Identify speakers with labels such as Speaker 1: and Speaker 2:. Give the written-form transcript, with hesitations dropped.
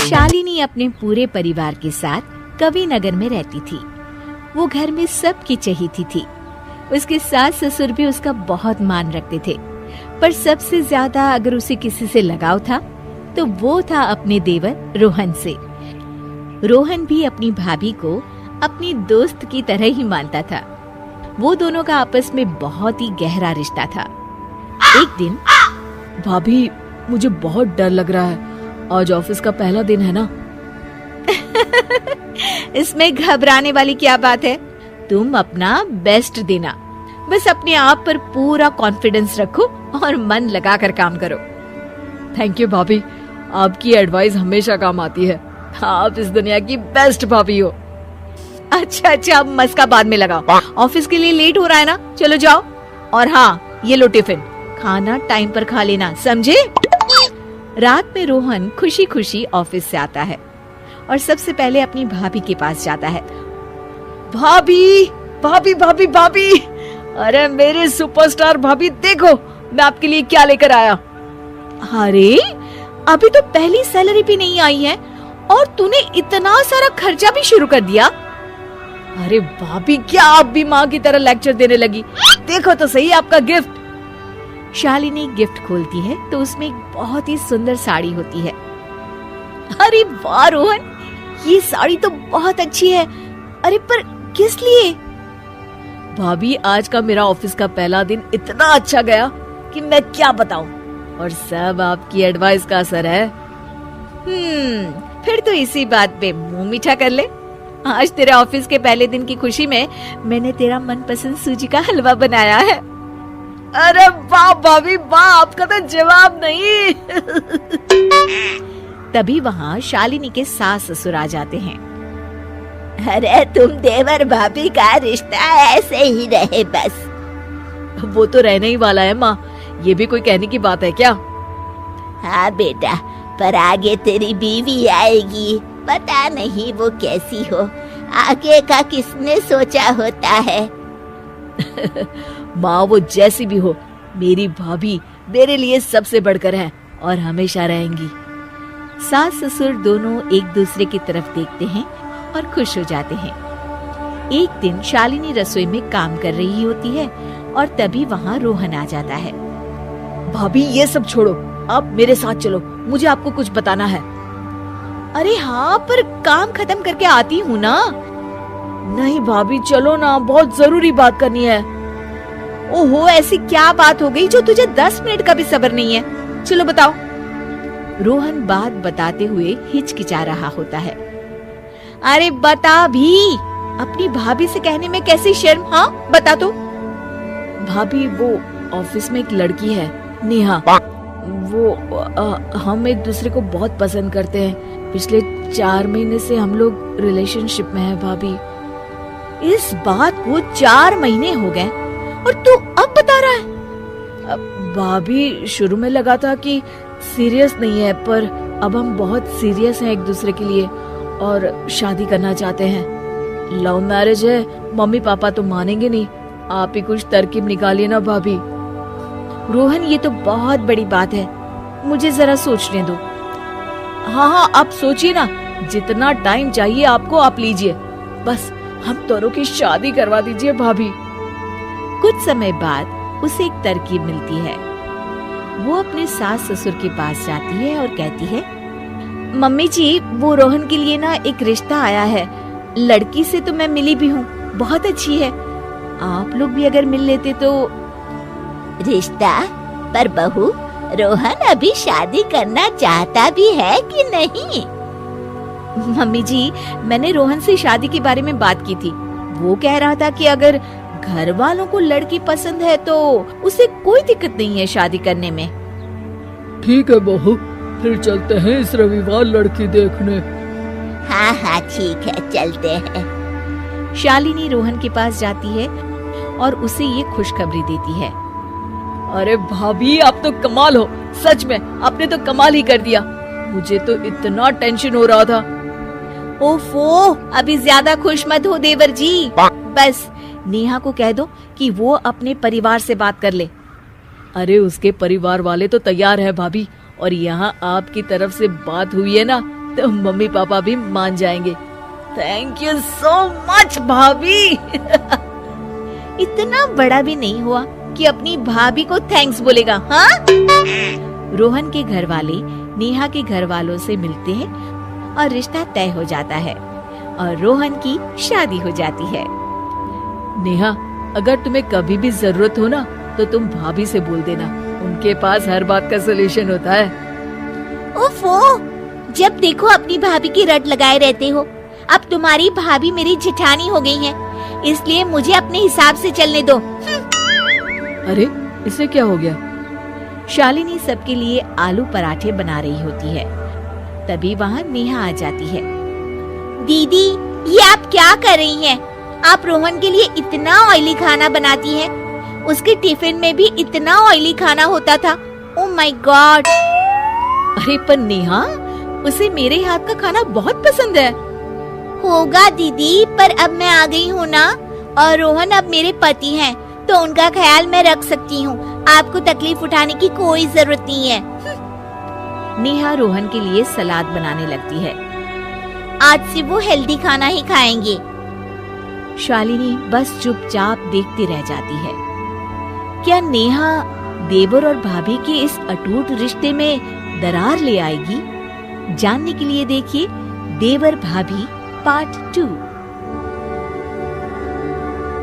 Speaker 1: शालिनी अपने पूरे परिवार के साथ कवि नगर में रहती थी। वो घर में सबकी चहेती थी। उसके सास ससुर भी उसका बहुत मान रखते थे, पर सबसे ज्यादा अगर उसे किसी से लगाव था तो वो था अपने देवर रोहन से। रोहन भी अपनी भाभी को अपनी दोस्त की तरह ही मानता था। वो दोनों का आपस में बहुत ही गहरा रिश्ता था। एक दिन,
Speaker 2: भाभी मुझे बहुत डर लग रहा है, आज ऑफिस का पहला दिन है ना।
Speaker 1: इसमें घबराने वाली क्या बात है? तुम अपना बेस्ट देना, बस अपने आप पर पूरा कॉन्फिडेंस रखो और मन लगाकर काम करो।
Speaker 2: थैंक यू भाभी, आपकी एडवाइस हमेशा काम आती है। आप इस दुनिया की बेस्ट भाभी हो।
Speaker 1: अच्छा, अब मस्का बाद में लगाओ। ऑफिस के लिए लेट हो रहा है ना, चलो जाओ। और हाँ, ये लो टिफिन, खाना टाइम पर खा लेना, समझे? रात में रोहन खुशी खुशी ऑफिस से आता है और सबसे पहले अपनी भाभी के पास जाता है।
Speaker 2: भाभी भाभी भाभी भाभी, अरे मेरे सुपरस्टार भाभी, देखो मैं आपके लिए क्या लेकर आया।
Speaker 1: अरे अभी तो पहली सैलरी भी नहीं आई है और तूने इतना सारा खर्चा भी शुरू कर दिया।
Speaker 2: अरे भाभी, क्या आप भी माँ की तरह लेक्चर देने लगी? देखो तो सही आपका गिफ्ट।
Speaker 1: शालिनी गिफ्ट खोलती है तो उसमें एक बहुत ही सुंदर साड़ी होती है। अरे वाह रोहन, ये साड़ी तो बहुत अच्छी है। अरे पर किस लिए?
Speaker 2: भाभी, आज का मेरा ऑफिस का पहला दिन इतना अच्छा गया कि मैं क्या बताऊं, और सब आपकी एडवाइस का असर है।
Speaker 1: फिर तो इसी बात पे मुंह मीठा कर ले। आज तेरे ऑफिस के पहले दिन की खुशी में मैंने तेरा मनपसंद सूजी का हलवा बनाया है।
Speaker 2: अरे वाह भाभी वाह, आपका तो जवाब नहीं।
Speaker 1: तभी वहाँ शालिनी के सास ससुर आ जाते हैं। अरे तुम देवर भाभी का रिश्ता ऐसे ही रहे बस।
Speaker 2: वो तो रहने ही वाला है माँ, ये भी कोई कहने की बात है क्या?
Speaker 3: हाँ बेटा, पर आगे तेरी बीवी आएगी, पता नहीं वो कैसी हो, आगे का किसने सोचा होता है।
Speaker 2: माँ, वो जैसी भी हो, मेरी भाभी मेरे लिए सबसे बढ़कर है और हमेशा रहेंगी।
Speaker 1: सास ससुर दोनों एक दूसरे की तरफ देखते हैं और खुश हो जाते हैं। एक दिन शालिनी रसोई में काम कर रही होती है और तभी वहाँ रोहन आ जाता है।
Speaker 2: भाभी ये सब छोड़ो, आप मेरे साथ चलो, मुझे आपको कुछ बताना है।
Speaker 1: अरे हाँ, पर काम खत्म करके आती हूँ ना।
Speaker 2: नहीं भाभी, चलो ना, बहुत जरूरी बात करनी है।
Speaker 1: ओहो, ऐसी क्या बात हो गई जो तुझे 10 मिनट का भी सब्र नहीं है? चलो बताओ। रोहन बात बताते हुए हिचकिचा रहा होता है। अरे बता भी, अपनी भाभी से कहने में कैसी शर्म? हाँ बता तो।
Speaker 2: भाभी, वो ऑफिस में एक लड़की है, नेहा। वो हम एक दूसरे को बहुत पसंद करते हैं। पिछले 4 महीने से हम लोग रिलेशनशिप में हैं भाभी।
Speaker 1: इस बात को 4 महीने हो गए और तू अब बता रहा है?
Speaker 2: भाभी, शुरू में लगा था कि सीरियस नहीं है, पर अब हम बहुत सीरियस हैं एक दूसरे के लिए और शादी करना चाहते हैं। लव मैरिज है, मम्मी पापा तो मानेंगे नहीं, आप ही कुछ तरकीब निकालिए ना भाभी।
Speaker 1: रोहन, ये तो बहुत बड़ी बात है, मुझे जरा सोचने दो।
Speaker 2: हाँ, आप सोचिए ना, जितना टाइम चाहिए आपको आप लीजिए, बस हम दोनों की शादी करवा दीजिए भाभी।
Speaker 1: कुछ समय बाद उसे एक तरकीब मिलती है। वो अपने सास ससुर के पास जाती है और कहती है, मम्मी जी, वो रोहन के लिए ना एक रिश्ता आया है। लड़की से तो मैं मिली भी हूँ, बहुत अच्छी है। आप लोग भी अगर मिल लेते तो।
Speaker 3: रिश्ता? पर बहू, रोहन अभी शादी करना चाहता भी है कि नहीं?
Speaker 1: मम्मी जी, मैंने रोहन से शादी के बारे में बात की थी। वो कह रहा था कि अगर घर वालों को लड़की पसंद है तो उसे कोई दिक्कत नहीं है शादी करने में।
Speaker 2: ठीक है बहू, फिर चलते हैं इस रविवार लड़की देखने।
Speaker 3: हाँ ठीक है, चलते हैं।
Speaker 1: शालिनी रोहन के पास जाती है और उसे ये खुशखबरी देती है।
Speaker 2: अरे भाभी, आप तो कमाल हो, सच में आपने तो कमाल ही कर दिया। मुझे तो इतना टेंशन हो रहा था।
Speaker 1: ओफो, अभी ज्यादा खुश मत हो देवर जी। बस नेहा को कह दो कि वो अपने परिवार से बात कर ले।
Speaker 2: अरे उसके परिवार वाले तो तैयार है भाभी, और यहाँ आपकी तरफ से बात हुई है ना, तो मम्मी पापा भी मान जाएंगे। थैंक यू सो मच भाभी।
Speaker 1: इतना बड़ा भी नहीं हुआ कि अपनी भाभी को थैंक्स बोलेगा। हाँ, रोहन के घर वाले नेहा के घर वालों से मिलते हैं और रिश्ता तय हो जाता है और रोहन की शादी हो जाती है।
Speaker 2: नेहा, अगर तुम्हें कभी भी जरूरत हो ना, तो तुम भाभी से बोल देना, उनके पास हर बात का सलूशन होता है।
Speaker 3: ओफो, जब देखो अपनी भाभी की रट लगाए रहते हो। अब तुम्हारी भाभी मेरी जेठानी हो गई है, इसलिए मुझे अपने हिसाब से चलने दो।
Speaker 2: अरे, इससे क्या हो गया?
Speaker 1: शालिनी सबके लिए आलू पराठे बना रही होती है। तभी वहाँ नेहा आ जाती है।
Speaker 3: दीदी, ये आप क्या कर रही हैं? आप रोहन के लिए इतना ऑयली खाना बनाती हैं। उसके टिफिन में भी इतना ऑयली खाना होता था। Oh my God.
Speaker 2: अरे पर नेहा, उसे मेरे हाथ का खाना बहुत पसंद है।
Speaker 3: होगा दीदी, पर अब मैं आ गई हूँ ना, और रोहन अब मेरे पति हैं, तो उनका ख्याल मैं रख सकती हूँ। आपको तकलीफ उठाने की कोई जरूरत नहीं है।
Speaker 1: नेहा रोहन के लिए सलाद बनाने लगती है।
Speaker 3: आज से वो हेल्दी खाना ही खाएंगे।
Speaker 1: शालिनी बस चुपचाप देखती रह जाती है। क्या नेहा देवर और भाभी के इस अटूट रिश्ते में दरार ले आएगी? जानने के लिए देखिए देवर भाभी पार्ट 2।